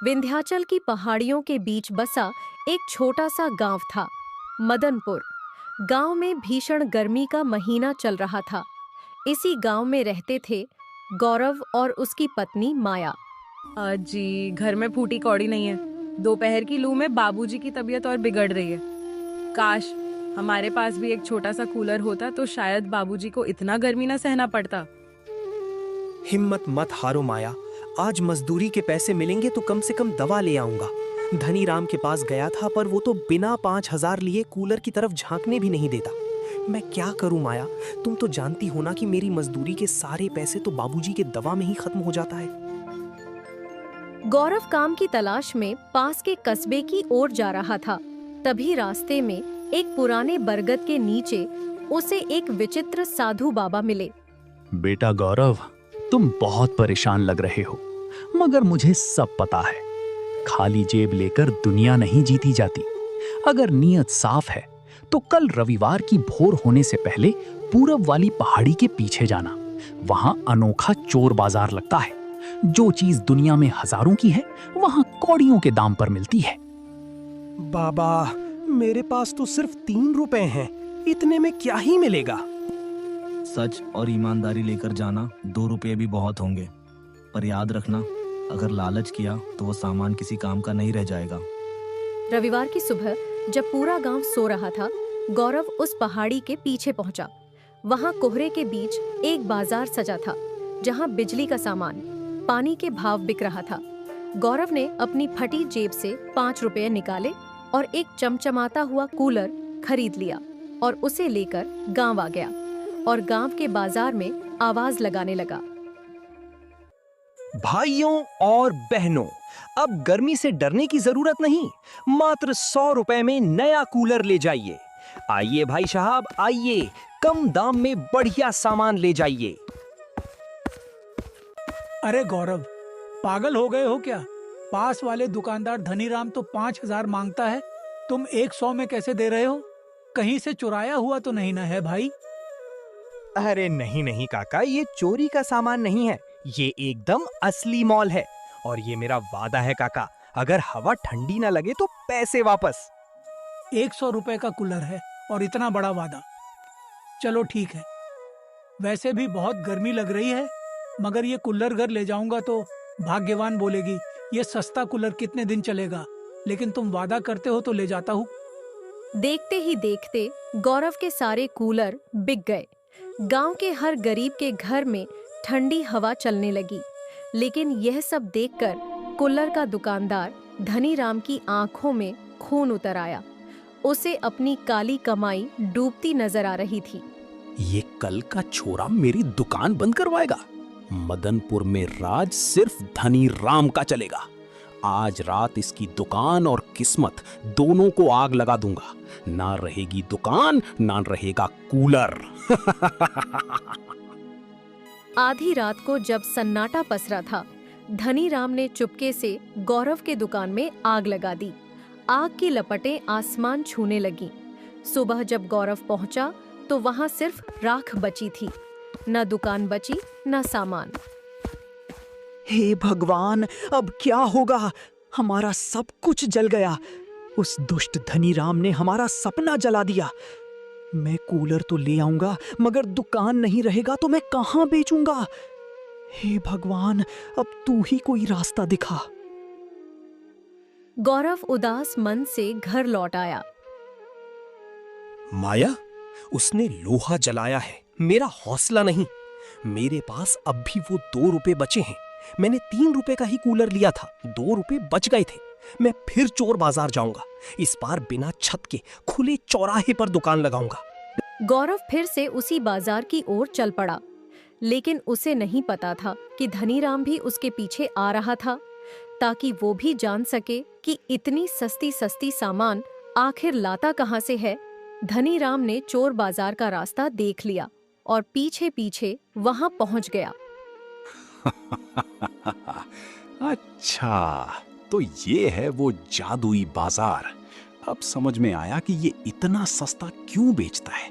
विंध्याचल की पहाड़ियों के बीच बसा एक छोटा सा गांव था, मदनपुर। गांव में भीषण गर्मी का महीना चल रहा था। इसी गांव में रहते थे गौरव और उसकी पत्नी माया। जी, घर में फूटी कौड़ी नहीं है। दोपहर की लू में बाबूजी की तबीयत और बिगड़ रही है। काश हमारे पास भी एक छोटा सा कूलर होता तो शायद बाबूजी को इतना गर्मी ना सहना पड़ता। हिम्मत मत हारो माया, आज मजदूरी के पैसे मिलेंगे तो कम से कम दवा ले आऊंगा। धनीराम के पास गया था पर वो तो बिना 5,000 लिए कूलर की तरफ झांकने भी नहीं देता। मैं क्या करूं माया, तुम तो जानती हो ना कि मेरी मजदूरी के सारे पैसे तो बाबूजी के दवा में ही खत्म हो जाता है। गौरव काम की तलाश में पास के कस्बे की ओर जा रहा था। तभी रास्ते में एक पुराने बरगद के नीचे उसे एक विचित्र साधु बाबा मिले। बेटा गौरव, तुम बहुत परेशान लग रहे हो, मगर मुझे सब पता है। खाली जेब लेकर दुनिया नहीं जीती जाती। अगर नीयत साफ है तो कल रविवार की भोर होने से पहले पूरब वाली पहाड़ी के पीछे जाना। वहां अनोखा चोर बाजार लगता है। जो चीज दुनिया में हजारों की है वहां कौड़ियों के दाम पर मिलती है। बाबा, मेरे पास तो सिर्फ 3 रुपए हैं, इतने में क्या ही मिलेगा। सच और ईमानदारी लेकर जाना, 2 रुपये भी बहुत होंगे। पर याद रखना, अगर लालच किया तो वो सामान किसी काम का नहीं रह जाएगा। रविवार की सुबह जब पूरा गांव सो रहा था, गौरव उस पहाड़ी के पीछे पहुंचा। वहां कोहरे के बीच एक बाजार सजा था, जहां बिजली का सामान, पानी के भाव बिक रहा था। गौरव ने अपनी फटी जेब से 5 रुपये निकाले और एक चमचमाता हुआ कूलर खरीद लिया और उसे लेकर गांव आ गया और गांव के बाजार में आवाज लगाने लगा। भाइयों और बहनों, अब गर्मी से डरने की जरूरत नहीं। मात्र 100 रुपए में नया कूलर ले जाइए। आइए भाई साहब, आइए, कम दाम में बढ़िया सामान ले जाइए। अरे गौरव, पागल हो गए हो क्या? पास वाले दुकानदार धनीराम तो 5,000 मांगता है, तुम 100 में कैसे दे रहे हो? कहीं से चुराया हुआ तो नहीं ना है भाई? अरे नहीं नहीं काका, ये चोरी का सामान नहीं है, ये एकदम असली मॉल है। और ये मेरा वादा है काका, अगर हवा ठंडी ना लगे तो पैसे वापस। 100 रुपए का कूलर है और इतना बड़ा वादा। चलो ठीक है, वैसे भी बहुत गर्मी लग रही है, मगर ये कूलर घर ले जाऊंगा तो भाग्यवान बोलेगी ये सस्ता कूलर कितने दिन चलेगा, लेकिन तुम वादा करते हो तो ले जाता हूँ। देखते ही देखते गौरव के सारे कूलर बिक गए। गांव के हर गरीब के घर में ठंडी हवा चलने लगी। लेकिन यह सब देखकर कूलर का दुकानदार धनीराम की आंखों में खून उतर आया। उसे अपनी काली कमाई डूबती नजर आ रही थी। ये कल का छोरा मेरी दुकान बंद करवाएगा। मदनपुर में राज सिर्फ धनीराम का चलेगा। आज रात इसकी दुकान और किस्मत दोनों को आग लगा दूंगा। ना रहेगी दुकान, ना रहेगा कूलर। आधी रात को जब सन्नाटा पसरा था, धनीराम ने चुपके से गौरव के दुकान में आग लगा दी। आग की लपटें आसमान छूने लगीं। सुबह जब गौरव पहुंचा तो वहां सिर्फ राख बची थी, न दुकान बची न सामान। हे भगवान, अब क्या होगा? हमारा सब कुछ जल गया। उस दुष्ट धनीराम ने हमारा सपना जला दिया। मैं कूलर तो ले आऊंगा, मगर दुकान नहीं रहेगा तो मैं कहां बेचूंगा? हे भगवान, अब तू ही कोई रास्ता दिखा। गौरव उदास मन से घर लौट आया। माया, उसने लोहा जलाया है, मेरा हौसला नहीं। मेरे पास अब भी वो 2 रुपए बचे हैं। मैंने 3 रुपए का ही कूलर लिया था, 2 रुपए बच गए थे। मैं फिर चोर बाजार जाऊंगा। इस बार बिना छत के खुले चौराहे पर दुकान लगाऊंगा। गौरव फिर से उसी बाजार की ओर चल पड़ा, लेकिन उसे नहीं पता था कि धनीराम भी उसके पीछे आ रहा था, ताकि वो भी जान सके कि इतनी सस्ती सस्ती सामान आखिर लाता कहां से है। धनीराम ने चोर बाजार का रास्ता देख लिया और पीछे पीछे वहां पहुंच गया। अच्छा, तो ये है वो जादुई बाजार। अब समझ में आया कि ये इतना सस्ता क्यों बेचता है।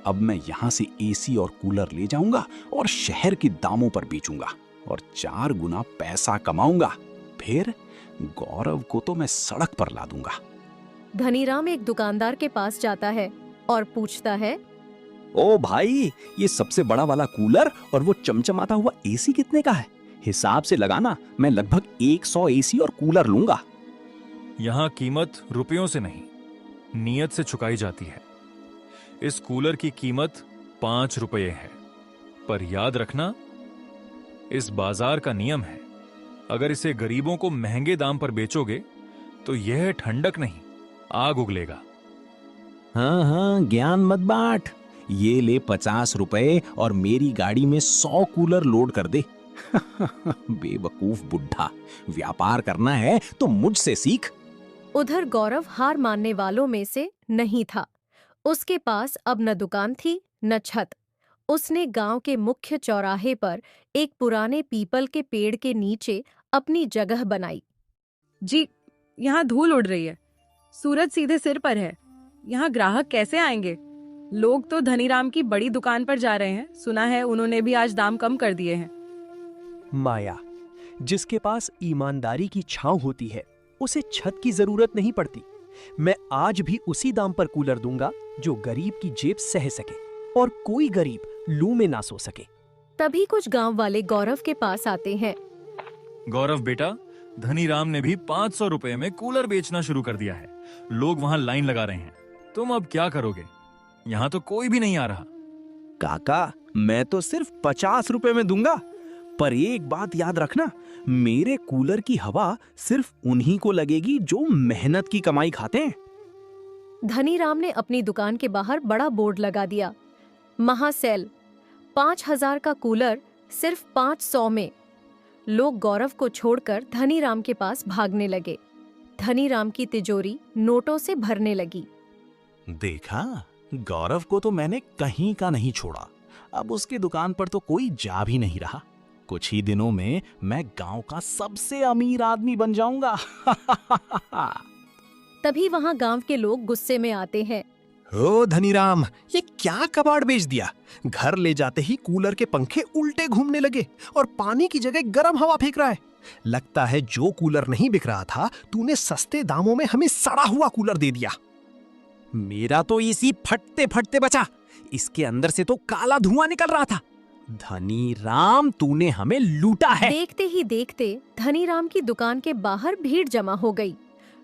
अब मैं यहाँ से एसी और कूलर ले जाऊंगा और शहर के दामों पर बेचूंगा और 4 गुना पैसा कमाऊंगा। फिर गौरव को तो मैं सड़क पर ला दूंगा। धनीराम एक दुकानदार के पास जाता है और पूछता है, ओ भाई, ये सबसे बड़ा वाला कूलर और वो चमचमाता हुआ एसी कितने का है? हिसाब से लगाना, मैं लगभग 100 एसी और कूलर लूंगा। यहाँ कीमत रुपयों से नहीं, नियत से चुकाई जाती है। इस कूलर की कीमत 5 रुपये है, पर याद रखना, इस बाजार का नियम है, अगर इसे गरीबों को महंगे दाम पर बेचोगे तो यह ठंडक नहीं, आग उगलेगा। हाँ हाँ, ज्ञान मत बांट। ये ले 50 रुपए और मेरी गाड़ी में 100 कूलर लोड कर दे। बेवकूफ बुढ़ा, व्यापार करना है तो मुझसे सीख। उधर गौरव हार मानने वालों में से नहीं था। उसके पास अब न दुकान थी न छत। उसने गांव के मुख्य चौराहे पर एक पुराने पीपल के पेड़ के नीचे अपनी जगह बनाई। जी, यहाँ धूल उड़ रही है, सूरज सीधे सिर पर है, यहाँ ग्राहक कैसे आएंगे? लोग तो धनीराम की बड़ी दुकान पर जा रहे हैं, सुना है उन्होंने भी आज दाम कम कर दिए हैं। माया, जिसके पास ईमानदारी की छांव होती है, उसे छत की जरूरत नहीं पड़ती। मैं आज भी उसी दाम पर कूलर दूंगा जो गरीब की जेब सह सके और कोई गरीब लू में ना सो सके। तभी कुछ गांव वाले गौरव के पास आते हैं। गौरव बेटा, धनीराम ने भी 500 रुपए में कूलर बेचना शुरू कर दिया है। लोग वहां लाइन लगा रहे हैं, तुम अब क्या करोगे? यहाँ तो कोई भी नहीं आ रहा। काका, मैं तो सिर्फ 50 रुपए में दूंगा, पर एक बात याद रखना, मेरे कूलर की हवा सिर्फ उन्हीं को लगेगी जो मेहनत की कमाई खाते हैं। धनीराम ने अपनी दुकान के बाहर बड़ा बोर्ड लगा दिया, महासेल, 5000 का कूलर सिर्फ 500 में। लोग गौरव को छोड़कर धनीराम के पास भागने लगे। धनीराम की तिजोरी नोटों से भरने लगी। देखा, गौरव को तो मैंने कहीं का नहीं छोड़ा। अब उसकी दुकान पर तो कोई जा भी नहीं रहा। कुछ ही दिनों में मैं गांव का सबसे अमीर आदमी बन जाऊंगा। तभी वहां गांव के लोग गुस्से में आते हैं। ओ धनीराम, ये क्या कबाड़ बेच दिया? घर ले जाते ही कूलर के पंखे उल्टे घूमने लगे और पानी की जगह गर्म हवा फेंक रहा है। लगता है जो कूलर नहीं बिक रहा था, तूने सस्ते दामों में हमें सड़ा हुआ कूलर दे दिया। मेरा तो इसी फटते फटते बचा, इसके अंदर से तो काला धुआं निकल रहा था। धनीराम, तूने हमें लूटा है। देखते ही देखते धनीराम की दुकान के बाहर भीड़ जमा हो गई।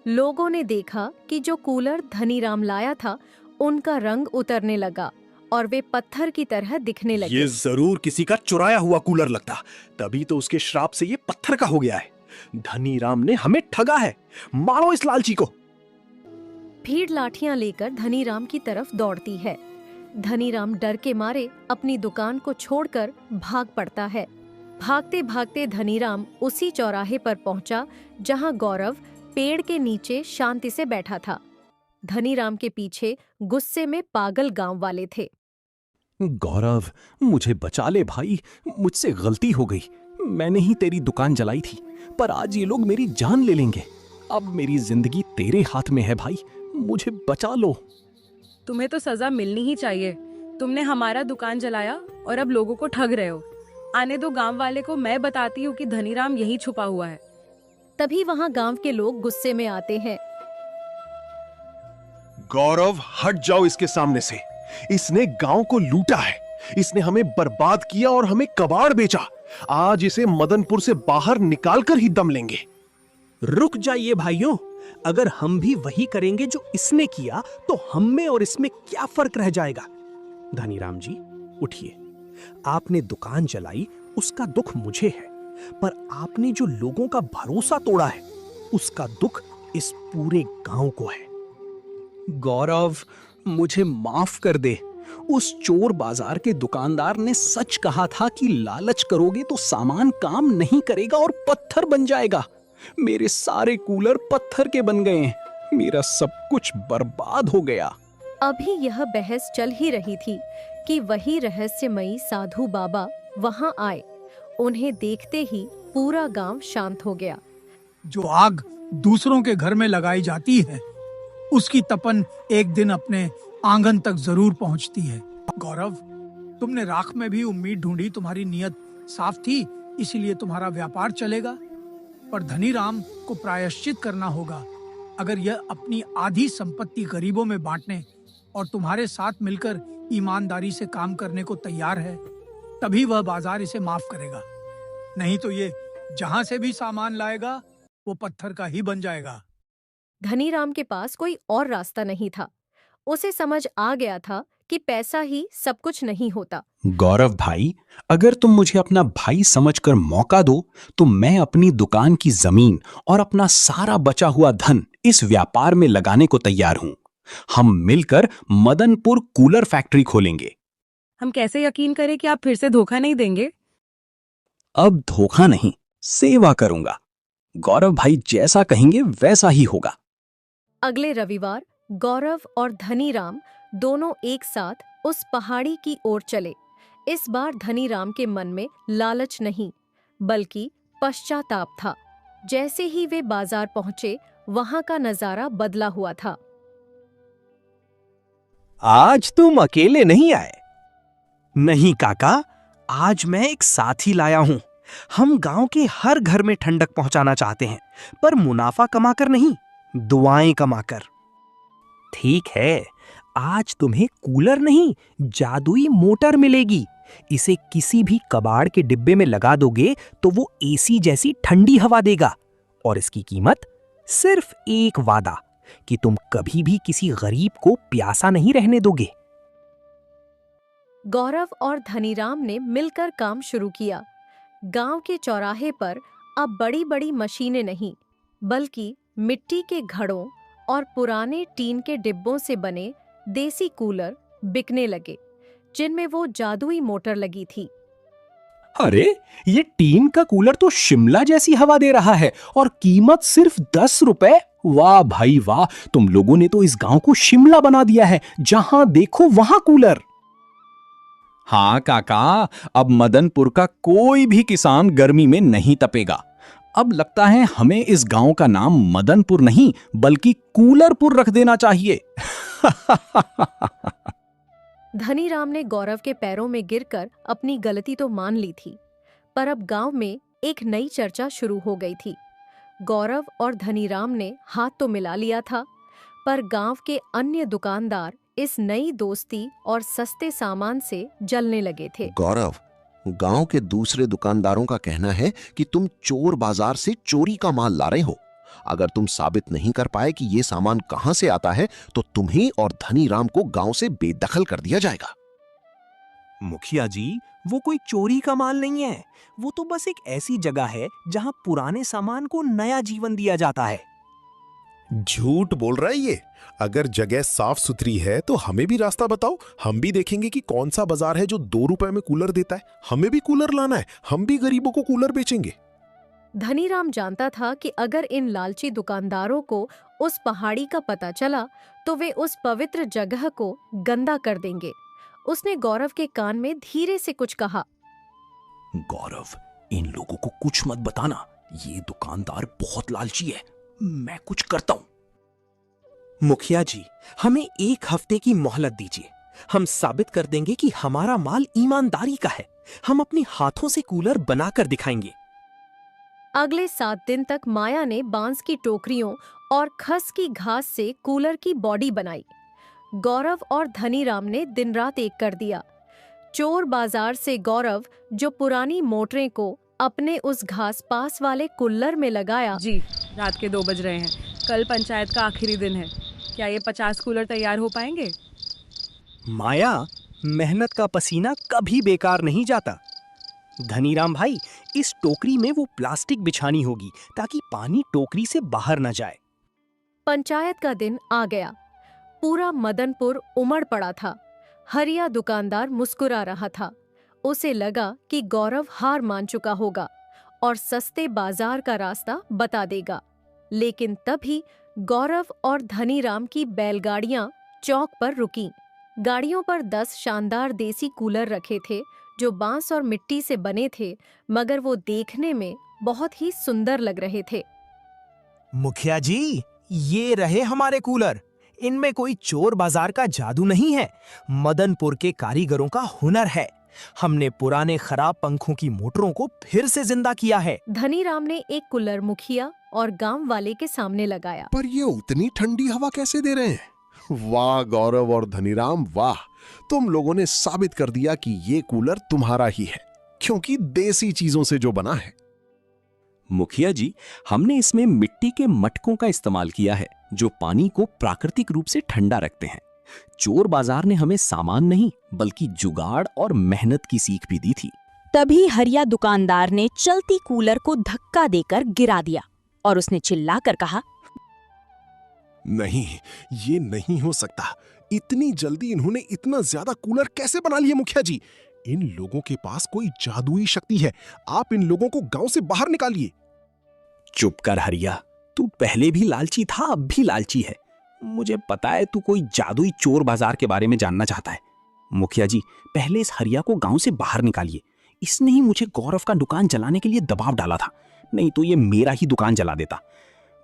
लोगों ने देखा कि जो कूलर धनीराम लाया था, उनका रंग उतरने लगा और वे पत्थर की तरह दिखने लगे। ये जरूर किसी का चुराया हुआ कूलर लगता, तभी तो उसके श्राप से ये पत्थर का हो गया है। धनीराम ने हमें ठगा है, मारो इस लालची को। भीड़ लाठियां लेकर धनीराम की तरफ दौड़ती है। धनीराम डर के मारे अपनी दुकान को छोड़कर भाग पड़ता है। भागते भागते धनीराम उसी चौराहे पर पहुंचा जहां गौरव पेड़ के नीचे शांति से बैठा था। धनीराम के पीछे गुस्से में पागल गांव वाले थे। गौरव, मुझे बचा ले भाई, मुझसे गलती हो गई। मैंने ही तेरी दुकान जलाई थी, पर आज ये लोग मेरी जान ले लेंगे। अब मेरी जिंदगी तेरे हाथ में है भाई, मुझे बचा लो। तुम्हें तो सजा मिलनी ही चाहिए। तुमने हमारा दुकान जलाया और अब लोगों को ठग रहे हो। आने दो गांव वाले को, मैं बताती हूँ कि धनीराम यहीं छुपा हुआ है। तभी वहां गांव के लोग गुस्से में आते हैं। गौरव, हट जाओ इसके सामने से। इसने गांव को लूटा है, इसने हमें बर्बाद किया और हमें कबाड़ बेचा। आज इसे मदनपुर से बाहर निकालकर ही दम लेंगे। रुक जाइए भाइयों, अगर हम भी वही करेंगे जो इसने किया तो हम में और इसमें क्या फर्क रह जाएगा? धनीराम जी, उठिए। आपने दुकान जलाई, उसका दुख मुझे है, पर आपने जो लोगों का भरोसा तोड़ा है, उसका दुख इस पूरे गांव को है। गौरव, मुझे माफ कर दे। उस चोर बाजार के दुकानदार ने सच कहा था कि लालच करोगे तो सामान काम नहीं करेगा और पत्थर बन जाएगा। मेरे सारे कूलर पत्थर के बन गए हैं। मेरा सब कुछ बर्बाद हो गया। अभी यह बहस चल ही रही थी कि वही रहस्यमयी साधु बाबा वहां आए। उन्हें देखते ही पूरा गांव शांत हो गया। जो आग दूसरों के घर में लगाई जाती है, उसकी तपन एक दिन अपने आंगन तक जरूर पहुंचती है। गौरव, तुमने राख में भी उम्मीद ढूंढी। तुम्हारी नीयत साफ थी, इसीलिए तुम्हारा व्यापार चलेगा। पर धनीराम को प्रायश्चित करना होगा। अगर यह अपनी आधी संपत्ति गरीबों में बांटने और तुम्हारे साथ मिलकर ईमानदारी से काम करने को तैयार है, तभी वह बाजार इसे माफ करेगा। नहीं तो ये जहां से भी सामान लाएगा वो पत्थर का ही बन जाएगा। धनीराम के पास कोई और रास्ता नहीं था। उसे समझ आ गया था कि पैसा ही सब कुछ नहीं होता। गौरव भाई, अगर तुम मुझे अपना भाई समझकर मौका दो तो मैं अपनी दुकान की जमीन और अपना सारा बचा हुआ धन इस व्यापार में लगाने को तैयार हूं। हम मिलकर मदनपुर कूलर फैक्ट्री खोलेंगे। हम कैसे यकीन करें कि आप फिर से धोखा नहीं देंगे? अब धोखा नहीं, सेवा करूंगा। गौरव भाई जैसा कहेंगे वैसा ही होगा। अगले रविवार गौरव और धनीराम दोनों एक साथ उस पहाड़ी की ओर चले। इस बार धनीराम के मन में लालच नहीं बल्कि पश्चाताप था। जैसे ही वे बाजार पहुंचे, वहां का नजारा बदला हुआ था। आज तुम अकेले नहीं आए? नहीं काका, आज मैं एक साथी लाया हूं। हम गांव के हर घर में ठंडक पहुंचाना चाहते हैं, पर मुनाफा कमाकर नहीं, दुआएं कमाकर। ठीक है, आज तुम्हें कूलर नहीं, जादुई मोटर मिलेगी। इसे किसी भी कबाड़ के डिब्बे में लगा दोगे तो वो एसी जैसी ठंडी हवा देगा। और इसकी कीमत सिर्फ एक वादा कि तुम कभी भी किसी गरीब को प्यासा नहीं रहने दोगे। गौरव और धनीराम ने मिलकर काम शुरू किया। गांव के चौराहे पर अब बड़ी बड़ी मशीनें नहीं बल्कि मिट्टी के घड़ों और पुराने टीन के डिब्बों से बने देसी कूलर बिकने लगे, जिनमें वो जादुई मोटर लगी थी। अरे, ये टीन का कूलर तो शिमला जैसी हवा दे रहा है और कीमत सिर्फ 10 रुपए। वाह भाई वाह, तुम लोगों ने तो इस गांव को शिमला बना दिया है। जहां देखो वहां कूलर। हाँ काका, अब मदनपुर का कोई भी किसान गर्मी में नहीं तपेगा। अब लगता है हमें इस गांव का नाम मदनपुर नहीं बल्कि कूलरपुर रख देना चाहिए। धनीराम ने गौरव के पैरों में गिरकर अपनी गलती तो मान ली थी, पर अब गांव में एक नई चर्चा शुरू हो गई थी। गौरव और धनीराम ने हाथ तो मिला लिया था, पर गांव के अन्य दुकानदार इस नई दोस्ती और सस्ते सामान से जलने लगे थे। गौरव, गांव के दूसरे दुकानदारों का कहना है कि तुम चोर बाजार से चोरी का माल ला रहे हो। अगर तुम साबित नहीं कर पाए कि ये सामान कहां से आता है तो तुम्हें और धनीराम को गांव से बेदखल कर दिया जाएगा। मुखिया जी, वो कोई चोरी का माल नहीं है। वो तो बस एक ऐसी जगह है जहां पुराने सामान को नया जीवन दिया जाता है। झूठ बोल रहा है ये। अगर जगह साफ सुथरी है तो हमें भी रास्ता बताओ, हम भी देखेंगे कि कौन सा बाजार है जो 2 रुपए में कूलर देता है। हमें भी कूलर लाना है, हम भी गरीबों को कूलर बेचेंगे। धनीराम जानता था कि अगर इन लालची दुकानदारों को उस पहाड़ी का पता चला तो वे उस पवित्र जगह को गंदा कर देंगे। उसने गौरव के कान में धीरे से कुछ कहा। गौरव, इन लोगों को कुछ मत बताना। ये दुकानदार बहुत लालची है। मैं कुछ करता हूं। मुखिया जी, हमें 1 हफ्ते की मोहलत दीजिए। हम साबित कर देंगे कि हमारा माल ईमानदारी का है। हम अपने हाथों से कूलर बनाकर दिखाएंगे। अगले 7 दिन तक माया ने बांस की टोकरियों और खस की घास से कूलर की बॉडी बनाई। गौरव और धनीराम ने दिन रात एक कर दिया। चोर बाजार से गौरव जो पुरानी मोटरें को अपने उस घास पास वाले कुल्लर में लगाया। जी, रात के 2 बज रहे हैं। कल पंचायत का आखिरी दिन है। क्या ये 50 कूलर तैयार हो पाएंगे? माया, मेहनत का पसीना कभी बेकार नहीं जाता। धनीराम भाई, इस टोकरी में वो प्लास्टिक बिछानी होगी ताकि पानी टोकरी से बाहर न जाए। पंचायत का दिन आ गया। पूरा मदनपुर उमड़ पड़ा था। हरिया दुकानदार मुस्कुरा रहा था। उसे लगा कि गौरव हार मान चुका होगा और सस्ते बाजार का रास्ता बता देगा। लेकिन तभी गौरव और धनीराम की बैलगाड़ियां चौक पर रुकीं। गाड़ियों पर 10 शानदार देसी कूलर रखे थे जो बांस और मिट्टी से बने थे, मगर वो देखने में बहुत ही सुंदर लग रहे थे। मुखिया जी, ये रहे हमारे कूलर। इनमें कोई चोर बाजार का जादू नहीं है। मदनपुर के कारीगरों का हुनर है। हमने पुराने खराब पंखों की मोटरों को फिर से जिंदा किया है। धनीराम ने एक कूलर मुखिया और गांव वाले के सामने लगाया। पर ये उतनी ठंडी हवा कैसे दे रहे हैं? वाह गौरव और धनीराम, वाह! तुम लोगों ने साबित कर दिया कि ये कूलर तुम्हारा ही है, क्योंकि देसी चीजों से जो बना है। मुखिया जी, हमने इसमें मिट्टी के मटकों का इस्तेमाल किया है जो पानी को प्राकृतिक रूप से ठंडा रखते हैं। चोर बाजार ने हमें सामान नहीं बल्कि जुगाड़ और मेहनत की सीख भी दी थी। तभी हरिया दुकानदार ने चलती कूलर को धक्का देकर गिरा दिया और उसने चिल्लाकर कहा, नहीं, ये नहीं हो सकता। इतनी जल्दी इन्होंने इतना ज्यादा कूलर कैसे बना लिए मुखिया जी? इन लोगों के पास कोई जादुई शक्ति है। आप इन लोगों को गांव से बाहर निकालिए। चुप कर हरिया, तू पहले भी लालची था, अब भी लालची है। मुझे पता है तू कोई जादुई चोर बाजार के बारे में जानना चाहता है। मुखिया जी, पहले इस हरिया को गांव से बाहर निकालिए। इसने ही मुझे गौरव का दुकान जलाने के लिए दबाव डाला था, नहीं तो ये मेरा ही दुकान जला देता।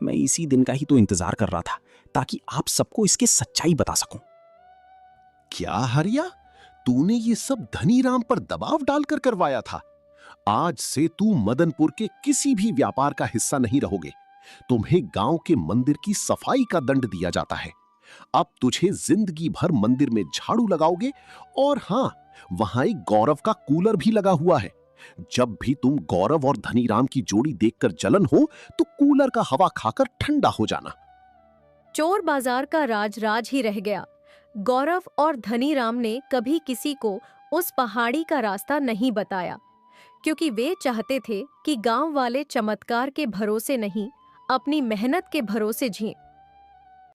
मैं इसी दिन का ही तो इंतजार कर रहा था ताकि आप सबको इसकी सच्चाई बता सकूं। क्या हरिया, तूने ये सब धनीराम पर दबाव डालकर करवाया था? आज से तू मदनपुर के किसी भी व्यापार का हिस्सा नहीं रहोगे। तुम्हें गांव के मंदिर की सफाई का दंड दिया जाता है। अब तुझे जिंदगी भर मंदिर में झाड़ू लगाओगे, और हां, वहां एक गौरव का कूलर भी लगा हुआ है। जब भी तुम गौरव और धनीराम की जोड़ी देखकर जलन हो तो कूलर का हवा खाकर ठंडा हो जाना। चोर बाजार का राज राज ही रह गया। गौरव और धनीराम ने कभी किसी को उस पहाड़ी का रास्ता नहीं बताया, क्योंकि वे चाहते थे कि गांव वाले चमत्कार के भरोसे नहीं, अपनी मेहनत के भरोसे जिएं।